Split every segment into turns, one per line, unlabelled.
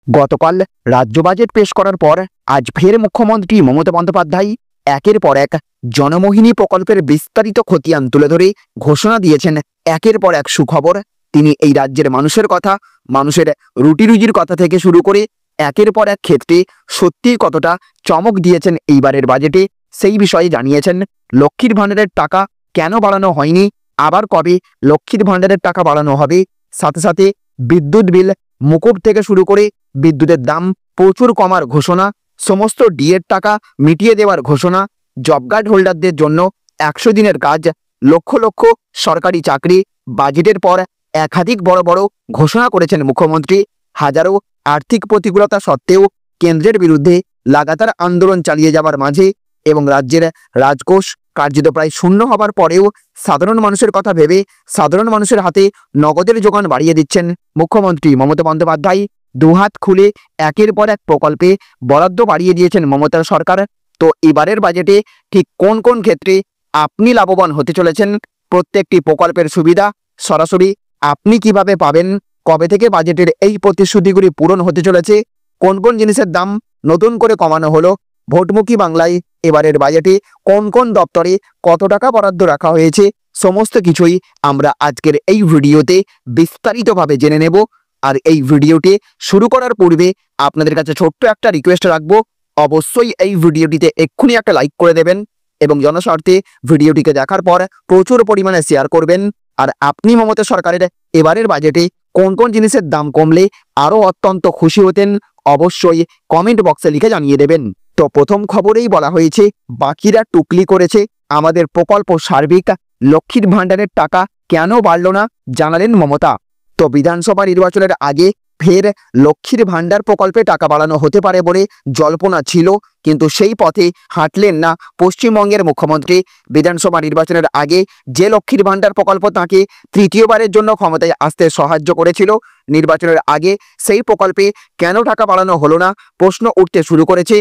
গতকাল রাজ্য বাজেট পেশ করার পর আজ ফের মুখ্যমন্ত্রী মমতা বন্দ্যোপাধ্যায় একের পর এক জনমোহিনী প্রকল্পের বিস্তারিত খতিয়ান তুলে ধরে ঘোষণা দিয়েছেন। একের পর এক সুখবর। তিনি এই রাজ্যের মানুষের কথা, মানুষের রুটি রুজির কথা থেকে শুরু করে একের পর এক ক্ষেত্রে সত্যিই কতটা চমক দিয়েছেন এইবারের বাজেটে সেই বিষয়ে জানিয়েছেন। লক্ষ্মীর ভাণ্ডারের টাকা কেন বাড়ানো হয়নি, আবার কবে লক্ষ্মীর ভাণ্ডারের টাকা বাড়ানো হবে, সাথে সাথে বিদ্যুৎ বিল মুকুব থেকে শুরু করে বিদ্যুতের দাম প্রচুর কমার ঘোষণা, সমস্ত ডিএর টাকা মিটিয়ে দেওয়ার ঘোষণা, জব কার্ড হোল্ডারদের জন্য 100 দিনের কাজ, লক্ষ লক্ষ সরকারি চাকরি, বাজেটের পর একাধিক বড় বড় ঘোষণা করেছেন মুখ্যমন্ত্রী। হাজারো আর্থিক প্রতিকূলতা সত্ত্বেও কেন্দ্রের বিরুদ্ধে লাগাতার আন্দোলন চালিয়ে যাওয়ার মাঝে এবং রাজ্যের রাজকোষ কার্যত প্রায় শূন্য হবার পরেও সাধারণ মানুষের কথা ভেবে সাধারণ মানুষের হাতে নগদের যোগান বাড়িয়ে দিচ্ছেন মুখ্যমন্ত্রী মমতা বন্দ্যোপাধ্যায়। দুহাত খুলে একের পর এক প্রকল্পে বরাদ্দ বাড়িয়ে দিয়েছেন মমতার সরকার। তো এবারের বাজেটে ঠিক কোন কোন ক্ষেত্রে আপনি লাভবান হতে চলেছেন, প্রত্যেকটি প্রকল্পের সুবিধা সরাসরি আপনি কিভাবে পাবেন, কবে থেকে বাজেটের এই প্রতিশ্রুতিগুলি পূরণ হতে চলেছে, কোন কোন জিনিসের দাম নতুন করে কমানো হলো, ভোটমুখী বাংলায় এবারের বাজেটে কোন কোন দপ্তরে কত টাকা বরাদ্দ রাখা হয়েছে, সমস্ত কিছুই আমরা আজকের এই ভিডিওতে বিস্তারিতভাবে জেনে নেব। আর এই ভিডিওটি শুরু করার পূর্বে আপনাদের কাছে ছোট্ট একটা রিকোয়েস্ট রাখবো, অবশ্যই এই ভিডিওটিতে এক্ষুনি একটা লাইক করে দেবেন এবং জনস্বার্থে ভিডিওটিকে দেখার পর প্রচুর পরিমাণে শেয়ার করবেন। আর আপনি মমতা সরকারের এবারের বাজেটে কোন কোন জিনিসের দাম কমলে আরও অত্যন্ত খুশি হতেন, অবশ্যই কমেন্ট বক্সে লিখে জানিয়ে দেবেন। তো প্রথম খবরেই বলা হয়েছে, বাকিরা টুকলি করেছে, আমাদের প্রকল্প সার্বিক, লক্ষ্মীর ভাণ্ডারের টাকা কেন বাড়ল না জানালেন মমতা। তো বিধানসভা নির্বাচনের আগে ফের লক্ষ্মীর ভাণ্ডার প্রকল্পে টাকা বাড়ানো হতে পারে বলে জল্পনা ছিল, কিন্তু সেই পথে হাঁটলেন না পশ্চিমবঙ্গের মুখ্যমন্ত্রী। বিধানসভা নির্বাচনের আগে যে লক্ষ্মীর ভাণ্ডার প্রকল্প তাঁকে তৃতীয়বারের জন্য ক্ষমতায় আসতে সাহায্য করেছিল, নির্বাচনের আগে সেই প্রকল্পে কেন টাকা বাড়ানো হলো না প্রশ্ন উঠতে শুরু করেছে।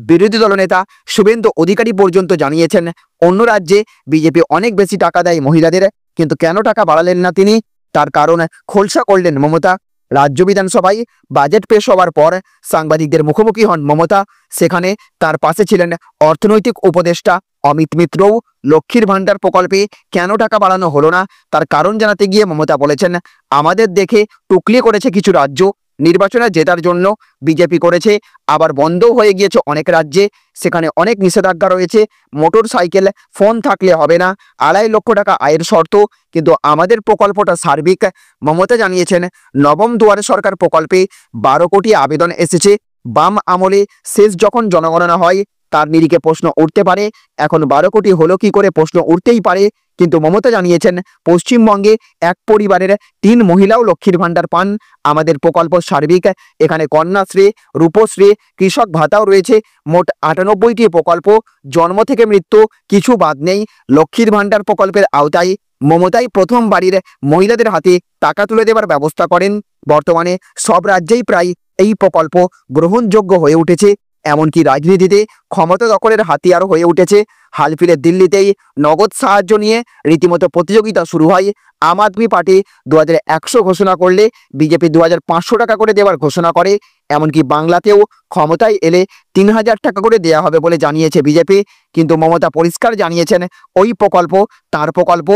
বিরোধী দলনেতা শুভেন্দু অধিকারী পর্যন্ত জানিয়েছেন, অন্য রাজ্যে বিজেপি অনেক বেশি টাকা দেয় মহিলাদের, কিন্তু কেন টাকা বাড়ালেন না তিনি, তার কারণ খোলসা করলেন মমতা। রাজ্য বিধানসভায় বাজেট পেশ হওয়ার পর সাংবাদিকদের মুখোমুখি হন মমতা। সেখানে তার পাশে ছিলেন অর্থনৈতিক উপদেষ্টা অমিত মিত্রও। লক্ষ্মীর ভাণ্ডার প্রকল্পে কেন টাকা বাড়ানো হলো না তার কারণ জানাতে গিয়ে মমতা বলেছেন, আমাদের দেখে টুকলি করেছে কিছু রাজ্য, নির্বাচনে জেতার জন্য বিজেপি করেছে, আবার বন্ধও হয়ে গিয়েছে অনেক রাজ্যে, সেখানে অনেক নিষেধাজ্ঞা রয়েছে, মোটর সাইকেল ফোন থাকলে হবে না, 2.5 লক্ষ টাকা আয়ের শর্ত, কিন্তু আমাদের প্রকল্পটা সার্বিক। মমতা জানিয়েছেন, নবম দুয়ারে সরকার প্রকল্পে 12 কোটি আবেদন এসেছে। বাম আমলে শেষ যখন জনগণনা হয় তার নিরিখে প্রশ্ন উঠতে পারে, এখন 12 কোটি হলো কি করে প্রশ্ন উঠতেই পারে, কিন্তু মমতা জানিয়েছেন পশ্চিমবঙ্গে এক পরিবারের 3 মহিলাও লক্ষ্মীর ভাণ্ডার পান, আমাদের প্রকল্প সার্বিক, এখানে কন্যাশ্রী, রূপশ্রী, কৃষক ভাতাও রয়েছে, মোট 98টি প্রকল্প, জন্ম থেকে মৃত্যু কিছু বাদ নেই। লক্ষ্মীর ভাণ্ডার প্রকল্পের আওতায় মমতাই প্রথম বাড়ির মহিলাদের হাতে টাকা তুলে দেওয়ার ব্যবস্থা করেন। বর্তমানে সব রাজ্যেই প্রায় এই প্রকল্প গ্রহণযোগ্য হয়ে উঠেছে, এমনকি রাজনীতিতে ক্ষমতা দখলের হাতিয়ার হয়ে উঠেছে। হাল ফিরে দিল্লিতেই নগদ সাহায্য নিয়ে রীতিমতো প্রতিযোগিতা শুরু হয়। আম আদমি পার্টি 2100 ঘোষণা করলে বিজেপি 2500 টাকা করে দেওয়ার ঘোষণা করে, এমনকি বাংলাতেও ক্ষমতায় এলে 3000 টাকা করে দেওয়া হবে বলে জানিয়েছে বিজেপি। কিন্তু মমতা পরিষ্কার জানিয়েছেন, ওই প্রকল্প তার প্রকল্প,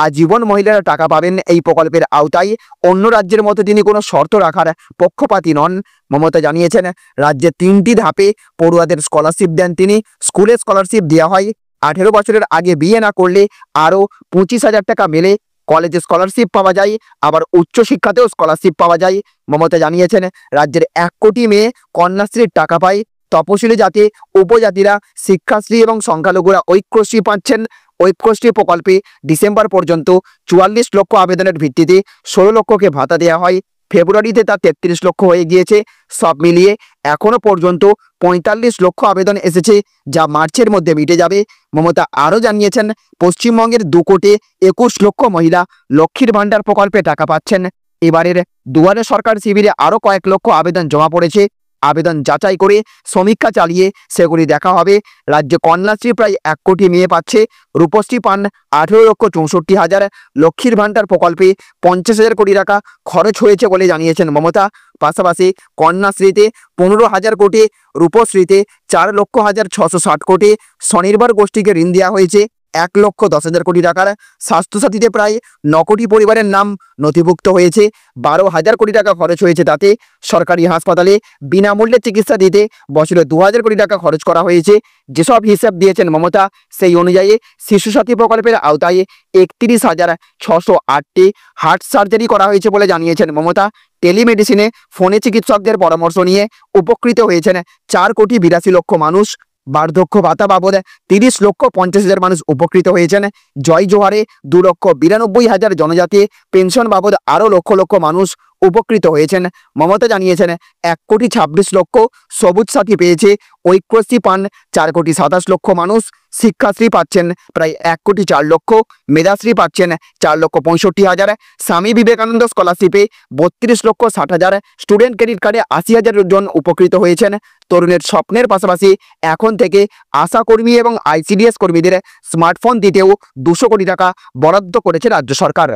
আজীবন মহিলারা টাকা পাবেন এই প্রকল্পের আওতায়, অন্য রাজ্যের মতো তিনি কোনো শর্ত রাখার পক্ষপাতী নন। মমতা জানিয়েছেন, রাজ্যে 3টি ধাপে পড়ুয়াদের স্কলারশিপ দেন তিনি। স্কুলে স্কলারশিপ দেওয়া হয়, 18 বছরের আগে বিয়ে না করলে আরও 25,000 টাকা মেলে, কলেজে স্কলারশিপ পাওয়া যায়, আবার উচ্চশিক্ষাতেও স্কলারশিপ পাওয়া যায়। মমতা জানিয়েছেন, রাজ্যের 1 কোটি মেয়ে কন্যাশ্রীর টাকা পায়, তপশিলি জাতি উপজাতিরা শিক্ষাশ্রী এবং সংখ্যালঘুরা ঐক্যশ্রী পাচ্ছেন। ঐক্যশ্রী প্রকল্পে ডিসেম্বর পর্যন্ত 44 লক্ষ আবেদনের ভিত্তিতে 16 লক্ষকে ভাতা দেওয়া হয়, ফেব্রুয়ারিতে তা 33 লক্ষ হয়ে গিয়েছে। সব মিলিয়ে এখনো পর্যন্ত 45 লক্ষ আবেদন এসেছে, যা মার্চের মধ্যে মিটে যাবে। মমতা আরও জানিয়েছেন, পশ্চিমবঙ্গের 2 কোটি 21 লক্ষ মহিলা লক্ষ্মীর ভাণ্ডার প্রকল্পে টাকা পাচ্ছেন। এবারের দুয়ারে সরকার শিবিরে আরও কয়েক লক্ষ আবেদন জমা পড়েছে, আবেদন যাচাই করে সমীক্ষা চালিয়ে সেগুলি দেখা হবে। রাজ্যে কন্যাশ্রী প্রায় 1 কোটি মেয়ে পাচ্ছে, রূপশ্রী পান 18,64,000, লক্ষ্মীর ভাণ্ডার প্রকল্পে 50,000 কোটি টাকা খরচ হয়েছে বলে জানিয়েছেন মমতা। পাশাপাশি কন্যাশ্রীতে 15,000 কোটি, রূপশ্রীতে 4,06,60 কোটি, স্বনির্ভর গোষ্ঠীকে ঋণ দেওয়া হয়েছে 1,10,000 কোটি টাকার, স্বাস্থ্যসাথীতে প্রায় 9 কোটি পরিবারের নাম নথিভুক্ত হয়েছে, 12,000 কোটি টাকা খরচ হয়েছে। তাতে সরকারি হাসপাতালে বিনামূল্যে চিকিৎসা দিতে বছরে 2,000 কোটি টাকা খরচ করা হয়েছে। যেসব হিসাব দিয়েছেন মমতা, সেই অনুযায়ী শিশুসাথী প্রকল্পের আওতায় 31,608টি হার্ট সার্জারি করা হয়েছে বলে জানিয়েছেন মমতা। টেলিমেডিসিনে ফোনে চিকিৎসকদের পরামর্শ নিয়ে উপকৃত হয়েছেন 4,82,00,000 মানুষ। বার্ধক্য ভাতা বাবদ 30,50,000 মানুষ উপকৃত হয়েছেন। জয় জোহারে 2,92,000 জনজাতি পেনশন বাবদ আরও লক্ষ লক্ষ মানুষ উপকৃত হয়েছেন। মমতা জানিয়েছেন 1,26,00,000 সবুজ সাথী পেয়েছে, ঐক্যশ্রী পান 4,27,00,000 মানুষ, শিক্ষাশ্রী পাচ্ছেন প্রায় 1,04,00,000, মেধাশ্রী পাচ্ছেন 4,65,000, স্বামী বিবেকানন্দ স্কলারশিপে 32,60,000, স্টুডেন্ট ক্রেডিট কার্ডে 80,000 জন উপকৃত হয়েছেন। তরুণের স্বপ্নের পাশাপাশি এখন থেকে আশা কর্মী এবং ICDS কর্মীদের স্মার্টফোন দিতেও 200 কোটি টাকা বরাদ্দ করেছে রাজ্য সরকার।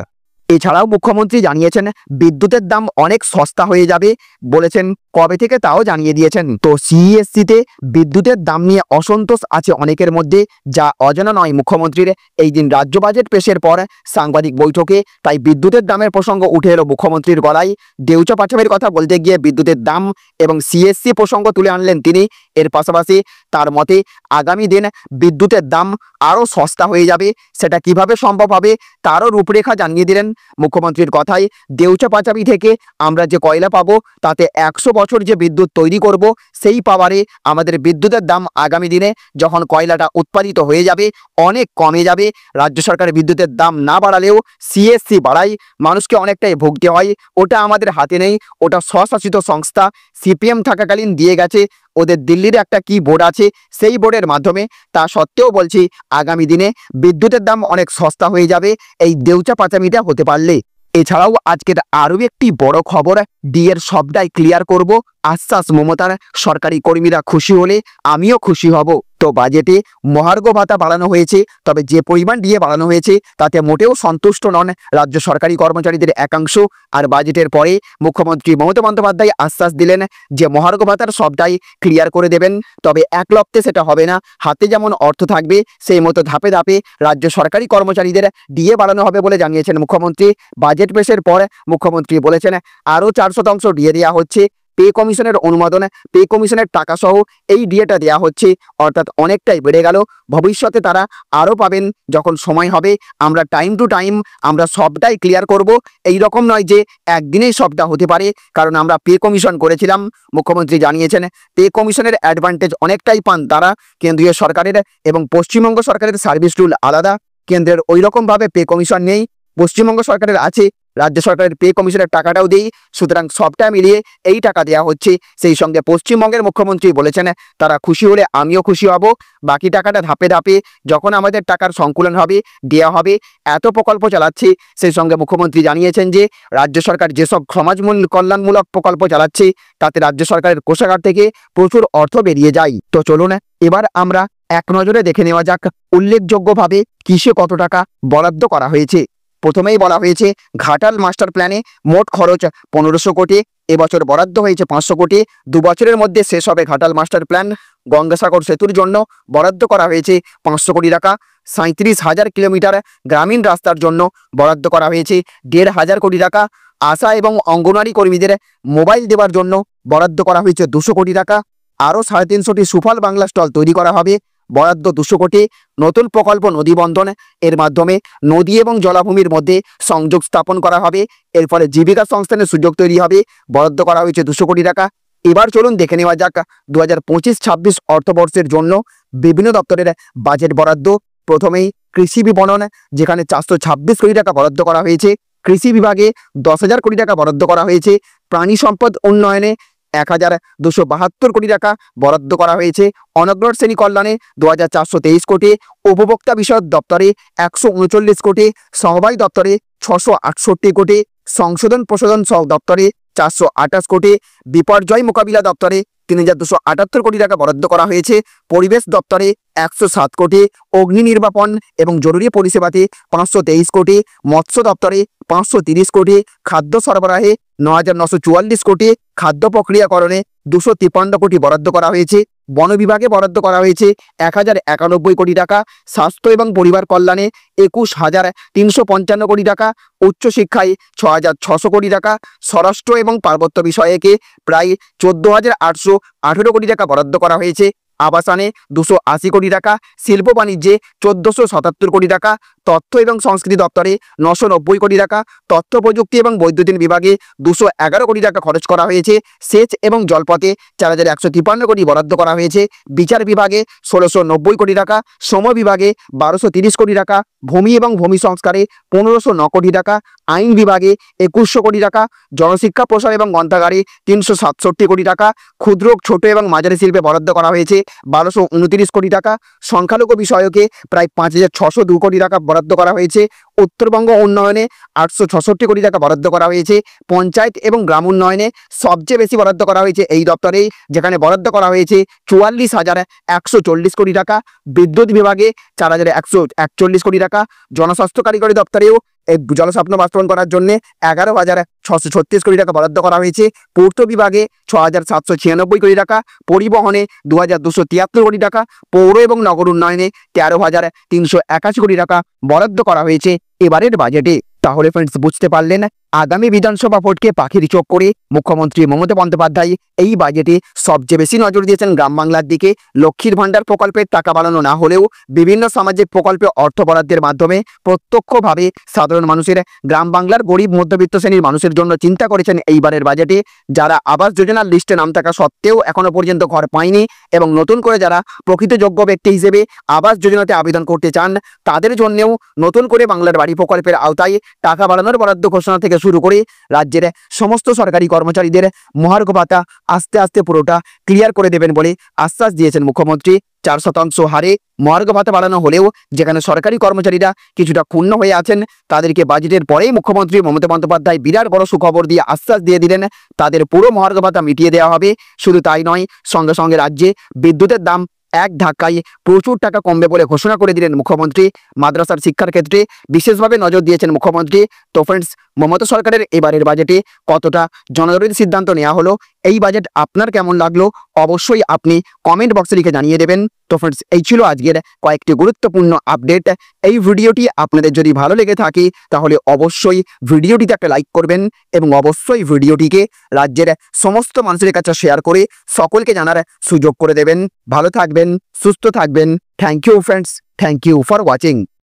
এছাড়াও মুখ্যমন্ত্রী জানিয়েছেন বিদ্যুতের দাম অনেক সস্তা হয়ে যাবে, বলেছেন কবে থেকে তাও জানিয়ে দিয়েছেন। তো CESC-তে বিদ্যুতের দাম নিয়ে অসন্তোষ আছে অনেকের মধ্যে, যা অজানা নয় মুখ্যমন্ত্রীর। এই দিন রাজ্য বাজেট পেশের পর সাংবাদিক বৈঠকে তাই বিদ্যুতের দামের প্রসঙ্গ উঠে এলো মুখ্যমন্ত্রীর গলায়। দেউচা পাচামের কথা বলতে গিয়ে বিদ্যুতের দাম এবং CESC প্রসঙ্গ তুলে আনলেন তিনি। এর পাশাপাশি তার মতে আগামী দিন বিদ্যুতের দাম আরও সস্তা হয়ে যাবে, সেটা কিভাবে সম্ভব হবে তারও রূপরেখা জানিয়ে দিলেন। মুখ্যমন্ত্রীর কথায় দেউচা পাচামি থেকে আমরা যে কয়লা পাবো তাতে 100 বছর যে বিদ্যুৎ তৈরি করব, সেই পাওয়ারে আমাদের বিদ্যুতের দাম আগামী দিনে যখন কয়লাটা উৎপাদিত হয়ে যাবে অনেক কমে যাবে। রাজ্য সরকার বিদ্যুতের দাম না বাড়ালেও CESC বাড়ায়, মানুষকে অনেকটাই ভুগতে হয়। ওটা আমাদের হাতে নেই, ওটা স্বশাসিত সংস্থা CPM থাকাকালীন দিয়ে গেছে। ওদের দিল্লির একটা কি বোর্ড আছে, সেই বোর্ডের মাধ্যমে। তা সত্ত্বেও বলছি আগামী দিনে বিদ্যুতের দাম অনেক সস্তা হয়ে যাবে এই দেউচা পাচামিটা হতে পারলে। এছাড়াও আজকের আরও একটি বড় খবর, ডিএর সবটাই ক্লিয়ার করব, আশ্বাস মমতার। সরকারি কর্মীরা খুশি হলে আমিও খুশি হব। তো বাজেটে মহার্ঘ ভাতা বাড়ানো হয়েছে, তবে যে পরিমাণ ডিএ বাড়ানো হয়েছে তাতে মোটেও সন্তুষ্ট নন রাজ্য সরকারি কর্মচারীদের একাংশ। আর বাজেটের পরে মুখ্যমন্ত্রী মমতা বন্দ্যোপাধ্যায় আশ্বাস দিলেন যে মহার্ঘ ভাতার সবটাই ক্লিয়ার করে দেবেন, তবে এক লপ্তে সেটা হবে না। হাতে যেমন অর্থ থাকবে সেই মতো ধাপে ধাপে রাজ্য সরকারি কর্মচারীদের ডিএ বাড়ানো হবে বলে জানিয়েছেন মুখ্যমন্ত্রী। বাজেট পেশের পর মুখ্যমন্ত্রী বলেছেন আরও 4% ডিএ দেওয়া হচ্ছে। পে কমিশনের অনুমোদন, পে কমিশনের টাকা সহ এই ডিএটা দেওয়া হচ্ছে, অর্থাৎ অনেকটাই বেড়ে গেল। ভবিষ্যতে তারা আরও পাবেন যখন সময় হবে। আমরা টাইম টু টাইম আমরা সবটাই ক্লিয়ার করব, এই রকম নয় যে একদিনেই সবটা হতে পারে, কারণ আমরা পে কমিশন করেছিলাম। মুখ্যমন্ত্রী জানিয়েছেন পে কমিশনের অ্যাডভান্টেজ অনেকটাই পান তারা। কেন্দ্রীয় সরকারের এবং পশ্চিমবঙ্গ সরকারের সার্ভিস রুল আলাদা, কেন্দ্রের ওই রকমভাবে পে কমিশন নেই, পশ্চিমবঙ্গ সরকারের আছে। রাজ্য সরকারের পে কমিশনের টাকাটাও দেই, সুতরাং সবটা মিলিয়ে এই টাকা দেওয়া হচ্ছে। সেই সঙ্গে পশ্চিমবঙ্গের মুখ্যমন্ত্রী বলেছেন তারা খুশি হলে আমিও খুশি হব। বাকি টাকাটা ধাপে ধাপে যখন আমাদের টাকার সংকুলন হবে দেওয়া হবে। এত প্রকল্প চালাচ্ছে। সেই সঙ্গে মুখ্যমন্ত্রী জানিয়েছেন যে রাজ্য সরকার যেসব সমাজ কল্যাণমূলক প্রকল্প চালাচ্ছে তাতে রাজ্য সরকারের কোষাগার থেকে প্রচুর অর্থ বেরিয়ে যায়। তো চলুন এবার আমরা এক নজরে দেখে নেওয়া যাক উল্লেখযোগ্যভাবে কিসে কত টাকা বরাদ্দ করা হয়েছে। প্রথমেই বলা হয়েছে ঘাটাল মাস্টার প্ল্যানে মোট খরচ 1500 কোটি, এবছর বরাদ্দ হয়েছে 500 কোটি। 2 বছরের মধ্যে শেষ হবে ঘাটাল মাস্টার প্ল্যান। গঙ্গাসাগর সেতুর জন্য বরাদ্দ করা হয়েছে 500 কোটি টাকা। 37,000 কিলোমিটার গ্রামীণ রাস্তার জন্য বরাদ্দ করা হয়েছে 1,500 কোটি টাকা। আশা এবং অঙ্গনওয়াড়ি কর্মীদের মোবাইল দেওয়ার জন্য বরাদ্দ করা হয়েছে 200 কোটি টাকা। আরও 350টি সুফল বাংলা স্টল তৈরি করা হবে, বরাদ্দ 200 কোটি। নতুন প্রকল্প নদী বন্ধন, এর মাধ্যমে নদী এবং জলাভূমির মধ্যে সংযোগ স্থাপন করা হবে, এর ফলে জীবিকা সংস্থানের সুযোগ তৈরি হবে, বরাদ্দ করা হয়েছে 200 কোটি টাকা। এবার চলুন দেখে নেওয়া যাক 2025-26 অর্থবর্ষের জন্য বিভিন্ন দপ্তরের বাজেট বরাদ্দ। প্রথমেই কৃষি বিপণন, যেখানে 426 কোটি টাকা বরাদ্দ করা হয়েছে। কৃষি বিভাগে 10,000 কোটি টাকা বরাদ্দ করা হয়েছে। প্রাণী সম্পদ উন্নয়নে 1,272 কোটি টাকা বরাদ্দ করা হয়েছে। অনগ্র শ্রেণী কল্যাণে 2,423 কোটি, উপভোক্তা বিষয়ক দপ্তরে 139 কোটি, সমবায় দপ্তরে 668 কোটি, সংশোধন প্রশোধন দপ্তরে 428 কোটি, বিপর্যয় মোকাবিলা দপ্তরে ৩,২৭৮ কোটি টাকা বরাদ্দ করা হয়েছে। পরিবেশ দপ্তরে ১০৭ কোটি, অগ্নি নির্বাপন এবং জরুরি পরিষেবাতে ৫২৩ কোটি, মৎস্য দপ্তরে ৫৩০ কোটি, খাদ্য সরবরাহে ৯,৯৪৪ কোটি, খাদ্য প্রক্রিয়াকরণে ২৫৩ কোটি বরাদ্দ করা হয়েছে। বন বিভাগে বরাদ্দ করা হয়েছে ১,০৯১ কোটি টাকা, স্বাস্থ্য এবং পরিবার কল্যাণে ২১,৩৫৫ কোটি টাকা, উচ্চশিক্ষায় ৬,৬০০ কোটি টাকা, স্বরাষ্ট্র এবং পার্বত্য বিষয়কে প্রায় ১৪,৮১৮ কোটি টাকা বরাদ্দ করা হয়েছে। আবাসনে ২৮০ কোটি টাকা, শিল্প বাণিজ্যে ১৪৭৭ কোটি টাকা, তথ্য এবং সংস্কৃতি দপ্তরে ৯৯০ কোটি টাকা, তথ্য প্রযুক্তি এবং বৈদ্যুতিন বিভাগে ২১১ কোটি টাকা খরচ করা হয়েছে। সেচ এবং জলপথে ৪,১৫৩ কোটি বরাদ্দ করা হয়েছে। বিচার বিভাগে ১৬৯০ কোটি টাকা, শ্রম বিভাগে ১২৩০ কোটি টাকা, ভূমি এবং ভূমি সংস্কারে ১৫০৯ কোটি টাকা, আইন বিভাগে ২১০০ কোটি টাকা, জনশিক্ষা প্রসার এবং গ্রন্থাগারে ৩৬৭ কোটি টাকা, ক্ষুদ্র ছোট এবং মাঝারি শিল্পে বরাদ্দ করা হয়েছে ১২২৯ কোটি টাকা, সংখ্যালঘু বিষয়কে প্রায় ৫,৬০২ কোটি টাকা বরাদ্দ করা হয়েছে। উত্তরবঙ্গ উন্নয়নে ৮৬৬ কোটি টাকা বরাদ্দ করা হয়েছে। পঞ্চায়েত এবং গ্রাম উন্নয়নে সবচেয়ে বেশি বরাদ্দ করা হয়েছে এই দপ্তরেই, যেখানে বরাদ্দ করা হয়েছে ৪৪,১৪০ কোটি টাকা। বিদ্যুৎ বিভাগে ৪,১৪১ কোটি টাকা। জনস্বাস্থ্য কারিগরি দপ্তরেও এই জলস্বপ্ন বাস্তবায়ন করার জন্য ১১,৬৩৬ কোটি টাকা বরাদ্দ করা হয়েছে। পূর্ত বিভাগে ৬,৭৯৬ কোটি টাকা, পরিবহনে ২,২৭৩ কোটি টাকা, পৌর এবং নগর উন্নয়নে ১৩,৩৮১ কোটি টাকা বরাদ্দ করা হয়েছে এবারের বাজেটে। তাহলে ফ্রেন্ডস, বুঝতে পারলেন আগামী বিধানসভা ভোটকে পাখির চোখ করে মুখ্যমন্ত্রী মমতা বন্দ্যোপাধ্যায় এই বাজেটে সবচেয়ে বেশি নজর দিয়েছেন গ্রাম বাংলার দিকে। লক্ষ্মীর ভাণ্ডার প্রকল্পের টাকা বাড়ানো না হলেও বিভিন্ন সামাজিক প্রকল্পে অর্থ বরাদ্দের মাধ্যমে প্রত্যক্ষভাবে সাধারণ মানুষের, গ্রাম বাংলার গরিব মধ্যবিত্ত শ্রেণীর মানুষের জন্য চিন্তা করেছেন এইবারের বাজেটে। যারা আবাস যোজনার লিস্টে নাম থাকা সত্ত্বেও এখনো পর্যন্ত ঘর পায়নি এবং নতুন করে যারা প্রকৃত যোগ্য ব্যক্তি হিসেবে আবাস যোজনাতে আবেদন করতে চান, তাদের জন্যও নতুন করে বাংলার বাড়ি প্রকল্পের আওতায় টাকা বাড়ানোর বরাদ্দ ঘোষণা থেকে শুরু করে রাজ্যের সমস্ত সরকারি কর্মচারীদের মহার্ঘ ভাতা আস্তে আস্তে পুরোটা ক্লিয়ার করে দেবেন বলে আশ্বাস দিয়েছেন মুখ্যমন্ত্রী। ৪% হারে মহার্ঘ ভাতা বাড়ানো হলেও যেখানে সরকারি কর্মচারীরা কিছুটা ক্ষুণ্ণ হয়ে আছেন, তাদেরকে বাজেটের পরেই মুখ্যমন্ত্রী মমতা বন্দ্যোপাধ্যায় বিরাট বড় সুখবর দিয়ে আশ্বাস দিয়ে দিলেন তাদের পুরো মহার্ঘ ভাতা মিটিয়ে দেওয়া হবে। শুধু তাই নয়, সঙ্গে সঙ্গে রাজ্যে বিদ্যুতের দাম এক ধাক্কায় প্রচুর টাকা কমবে বলে ঘোষণা করে দিলেন মুখ্যমন্ত্রী। মাদ্রাসার শিক্ষার ক্ষেত্রে বিশেষভাবে নজর দিয়েছেন মুখ্যমন্ত্রী। তো ফ্রেন্ডস, মমতা সরকারের এবারের বাজেটে কতটা জনদরদী সিদ্ধান্ত নেওয়া হলো, এই বাজেট আপনার কেমন লাগলো অবশ্যই আপনি কমেন্ট বক্সে লিখে জানিয়ে দেবেন। তো ফ্রেন্ডস, এই ছিল আজকের কয়েকটি গুরুত্বপূর্ণ আপডেট। এই ভিডিওটি আপনাদের যদি ভালো লেগে থাকে তাহলে অবশ্যই ভিডিওটিতে একটা লাইক করবেন এবং অবশ্যই ভিডিওটিকে রাজ্যের সমস্ত মানুষের কাছে শেয়ার করে সকলকে জানার সুযোগ করে দেবেন। ভালো থাকবেন, সুস্থ থাকবেন। Thank you friends, thank you for watching.